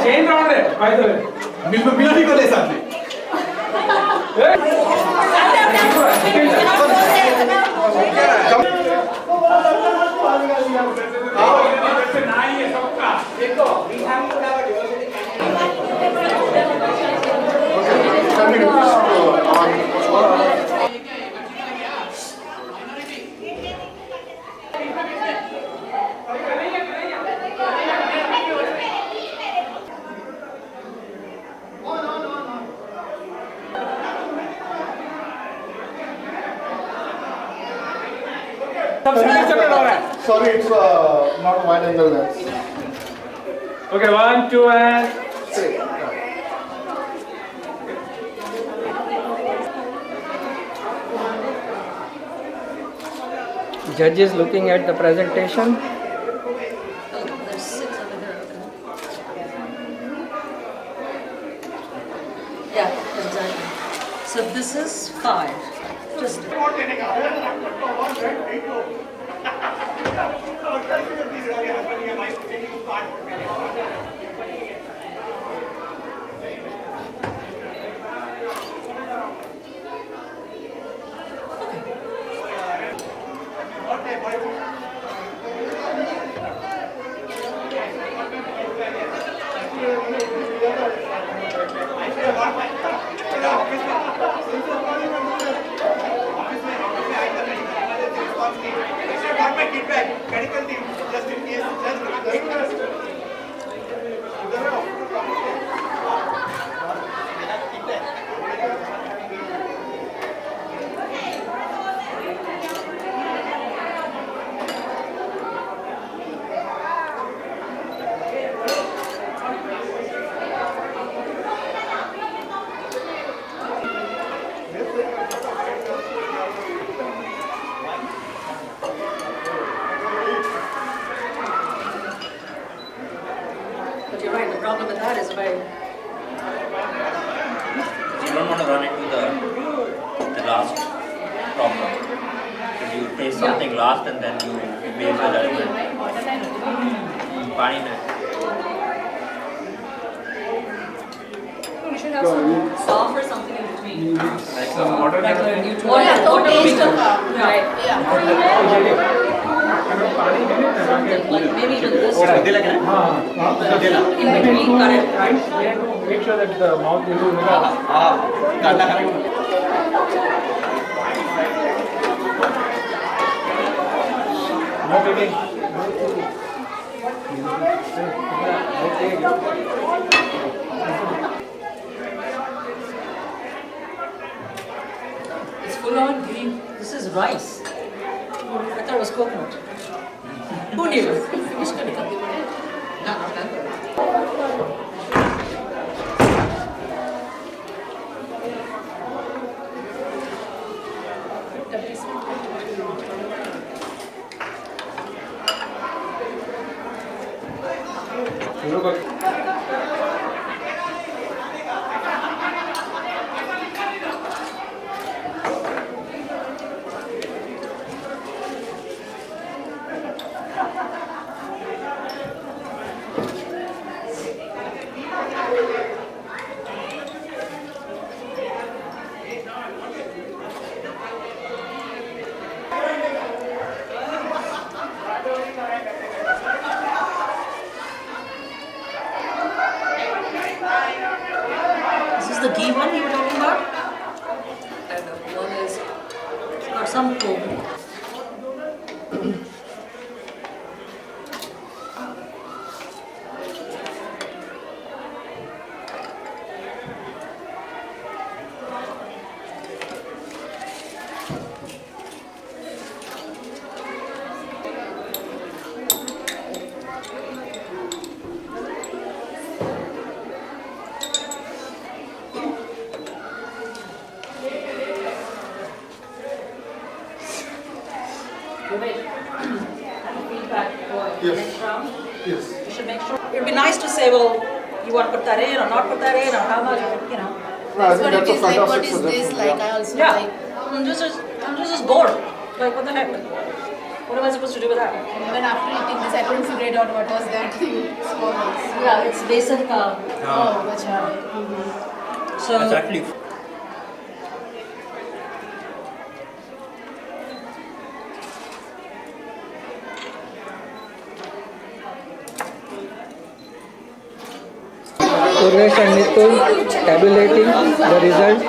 chain round it, by the way. मिला नहीं कर साथ में Sorry, it's not a wide angle lens. Okay, 1, 2, and 3. Judges looking at the presentation. There's 6 over there. Yeah, exactly. So this is 5. Just But you're right, the problem with that is if I You don't want to run into the last problem. Because you taste something last and then you base your judgment. Pani mein. you should have some soft or something in between. Like some water. Like a neutral. Water taste of right. Yeah. Like maybe even this. दे लगे ना? In between, correct. make sure that the mouth is हाँ, काटना करेंगे. no taking. It's full on green. This is rice. I thought it was coconut. Who knew? This is the ghee one you were talking about? And the one is got some foam. Yes. Round. Yes. You should make sure. It would be nice to say, well, you want to put that in or not put that in or how much, you know. No, I think But it that's a is like, what fantastic is this suggestion. like? I also Yeah. like. I'm just bored. Like, what the heck? What am I supposed to do with that? Even after eating this, I couldn't figure it out what was that thing. Yeah, it's besan ka. Oh, acha. So That's actually Urvesh and Nitul tabulating the result.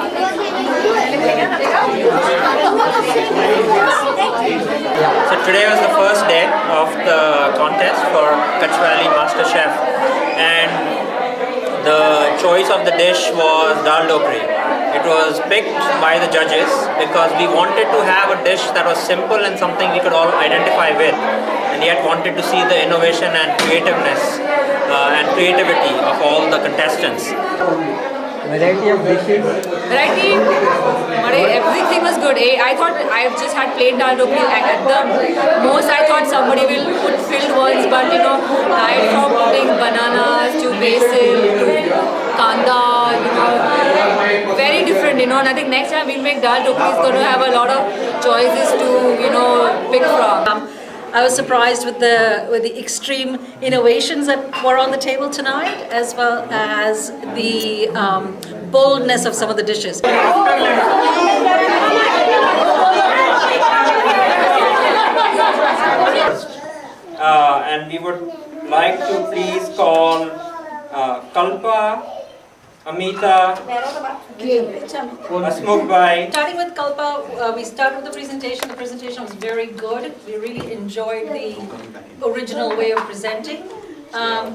So today was the first day of the contest for Kutch Valley Master Chef, and the choice of the dish was dal dokri. It was picked by the judges because we wanted to have a dish that was simple and something we could all identify with, and yet wanted to see the innovation and creativeness and creativity of all the contestants. Variety of dishes. Variety, everything was good. I thought I just had plain dal dokri. At the most, I thought somebody will put filled ones, but right from putting bananas to basil to kanda, very different. And I think next time we'll make dal dokri is going to have a lot of choices to pick from. I was surprised with the extreme innovations that were on the table tonight, as well as the boldness of some of the dishes. And we would like to please call Kalpa, Amita, Asmuk Bhai. Starting with Kalpa, we start with the presentation. The presentation was very good. We really enjoyed the original way of presenting.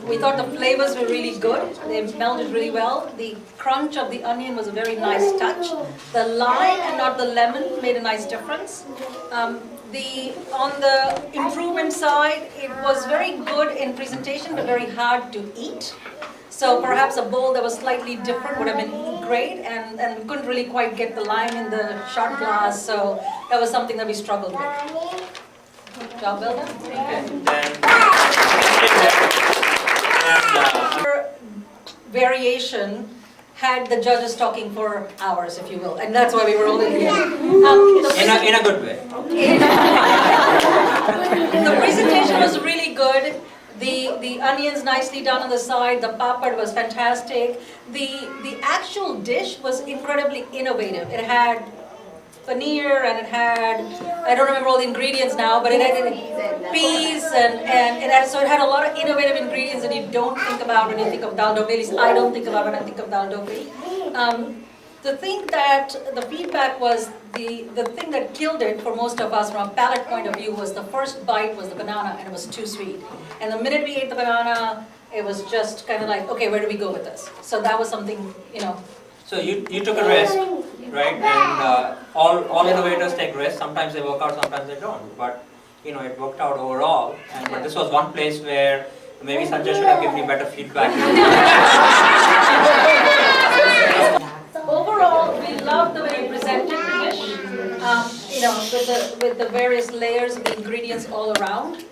We thought the flavors were really good. They melded really well. The crunch of the onion was a very nice touch. The lime and not the lemon made a nice difference. On the improvement side, it was very good in presentation, but very hard to eat. So perhaps a bowl that was slightly different would have been great, and we couldn't really quite get the lime in the shot glass, so that was something that we struggled with. Job well done. Variation had the judges talking for hours, if you will, and that's why we were all in here. In a good way. The presentation was really good. The onions nicely done on the side. The papad was fantastic. The actual dish was incredibly innovative. It had paneer and it had, I don't remember all the ingredients now, but it had peas and so it had a lot of innovative ingredients that you don't think about when you think of dal dokri. At least I don't think about when I think of dal dokri. The thing that the feedback was, the thing that killed it for most of us from a palate point of view was the first bite was the banana, and it was too sweet. And the minute we ate the banana, it was just kind of like, okay, where do we go with this? So that was something, So you took a risk, right? And all innovators take risks. Sometimes they work out, sometimes they don't. But it worked out overall. But this was one place where maybe Sanjay should have given you better feedback. Overall, we loved the way you presented the dish. With the various layers of the ingredients all around.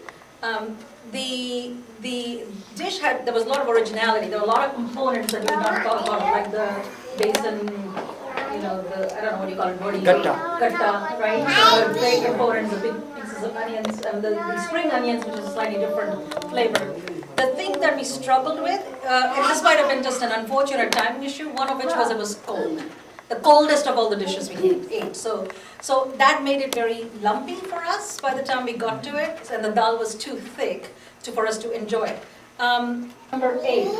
The dish there was a lot of originality. There were a lot of components that we did not talk about, like the basin, I don't know what you call it, gatta, right? The big components, the big pieces of onions, and the spring onions, which is a slightly different flavor. The thing that we struggled with, and this might have been just an unfortunate timing issue, one of which was it was cold. The coldest of all the dishes we ate. So that made it very lumpy for us by the time we got to it, and the dal was too thick for us to enjoy. Number 8.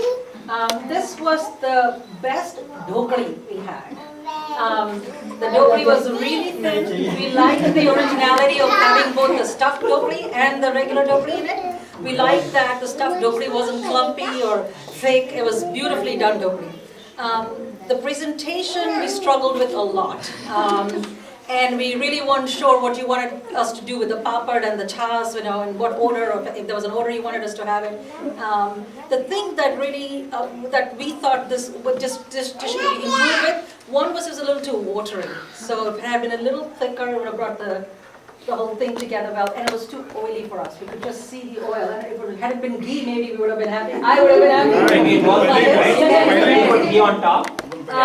This was the best dokri we had. The dokri was really thin. We liked the originality of having both the stuffed dokri and the regular dokri in it. We liked that the stuffed dokri wasn't clumpy or thick. It was beautifully done dokri. The presentation we struggled with a lot. And we really weren't sure what you wanted us to do with the papad and the chas, in what order, or if there was an order you wanted us to have it. The thing that really, that we thought this dish could be improved with, one was it was a little too watery. So if it had been a little thicker, it would have brought the whole thing together well, and it was too oily for us. We could just see the oil, and if it had been ghee, maybe we would have been happy. I would have been happy. Maybe it was ghee, right? Ghee on top. We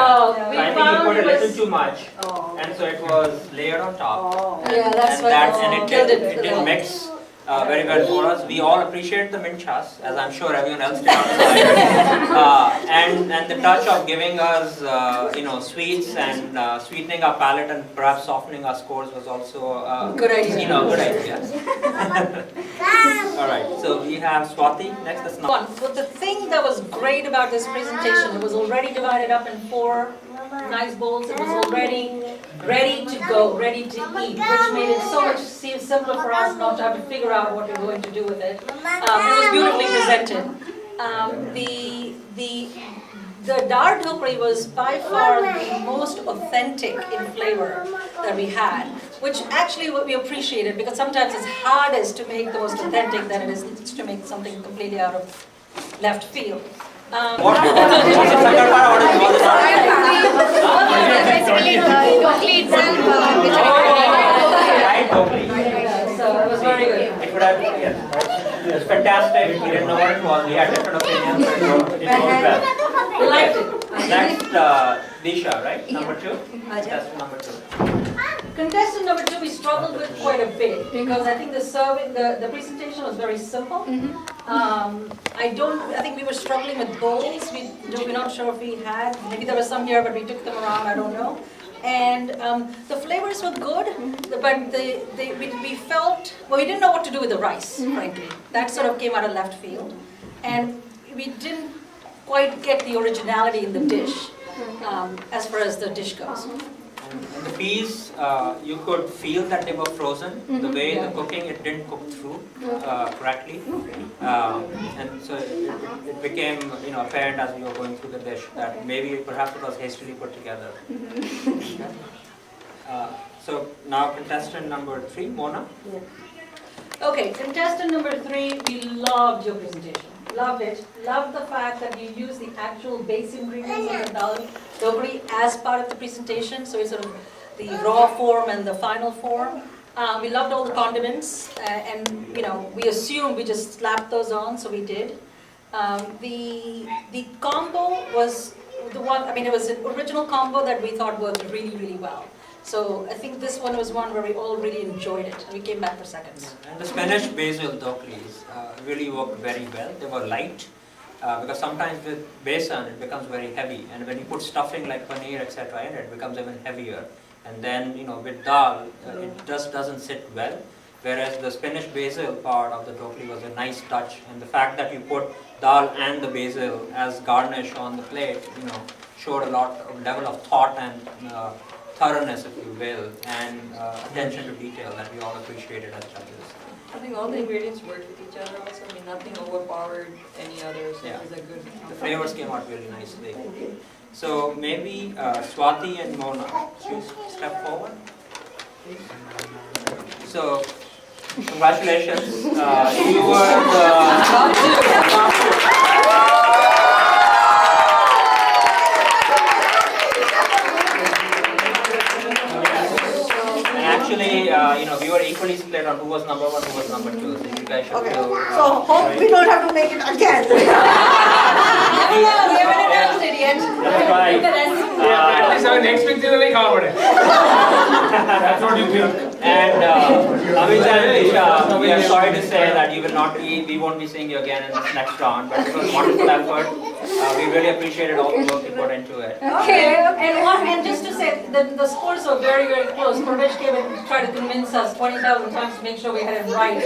I think found you put a it little was- too much, Oh. and so it was layered on top. Yeah, that's and why that, it's and it killed did, it it for didn't the- mix very well for us. We all appreciate the mint chas, as I'm sure everyone else did outside. And the touch of giving us sweets and sweetening our palate and perhaps softening our scores was also Good idea. Good idea. All right, so we have Swati next. That's One, but the thing that was great about this presentation, it was already divided up in 4 nice bowls. It was already ready to go, ready to eat, which made it so much simpler for us not to have to figure out what we're going to do with it. It was beautifully presented. The dal dhokli was by far the most authentic in flavor that we had, which actually what we appreciated, because sometimes it's hardest to make the most authentic than it is to make something completely out of left field. what is Sakarpara? What is Basically, Dokli itself, which right? Totally. So it was very good. It would have, yes. It was fantastic. We didn't know what it was. We had different opinions, but it goes well. We liked it. Next, Disha, right? Number 2? Contestant number 2. Contestant number 2 we struggled with quite a bit because I think the presentation was very simple. I think we were struggling with bowls. We're not sure if we had. Maybe there were some here, but we took them around. I don't know. And the flavors were good, but we felt, well, we didn't know what to do with the rice, frankly. That sort of came out of left field. And we didn't quite get the originality in the dish as far as the dish goes. And the peas, you could feel that they were frozen. The way the cooking, it didn't cook through correctly. And so it became apparent as we were going through the dish that maybe perhaps it was hastily put together. So now contestant number 3, Mona. Okay, contestant number 3, we loved your presentation. Loved it. Loved the fact that you used the actual base ingredients of the dal dhokli as part of the presentation. So it's sort of the raw form and the final form. We loved all the condiments, and we assumed we just slapped those on, so we did. The combo was the one. I mean, it was an original combo that we thought worked really, really well. So I think this one was one where we all really enjoyed it, and we came back for seconds. And the spinach basil dhoklis really worked very well. They were light because sometimes with besan it becomes very heavy, and when you put stuffing like paneer etc. in it, it becomes even heavier. And then with dal it just doesn't sit well. Whereas the spinach basil part of the dhokli was a nice touch, and the fact that you put dal and the basil as garnish on the plate, showed a lot of level of thought and thoroughness, if you will, and attention to detail that we all appreciated as judges. I think all the ingredients worked with each other also. I mean, nothing overpowered any other, so Yeah. it was a good... The flavors came out really nicely. So maybe Swati and Mona, please step forward. So congratulations, you were Actually, we were equally split on who was number 1, who was number 2. So you guys should Okay, feel, so hope we don't have to make it again. We haven't announced it yet. That's right. At least our next week is like how That's what you think. And Amit and Disha, we are sorry to say that you will not be, we won't be seeing you again in this next round, but it was a wonderful effort. We really appreciated all the work you put into it. Okay, and just to say, the scores are very, very close. Parvesh came and tried to convince us 20,000 times to make sure we had it right.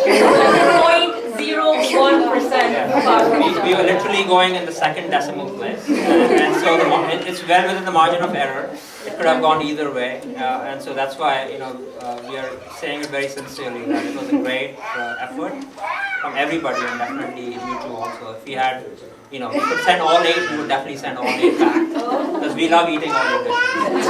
0.01%. We were literally going in the second decimal place, and so it's well within the margin of error. It could have gone either way, and so that's why we are saying it very sincerely that it was a great effort from everybody, and definitely you two also. If we had, we could send all 8, we would definitely send all 8 back because we love eating all your dishes.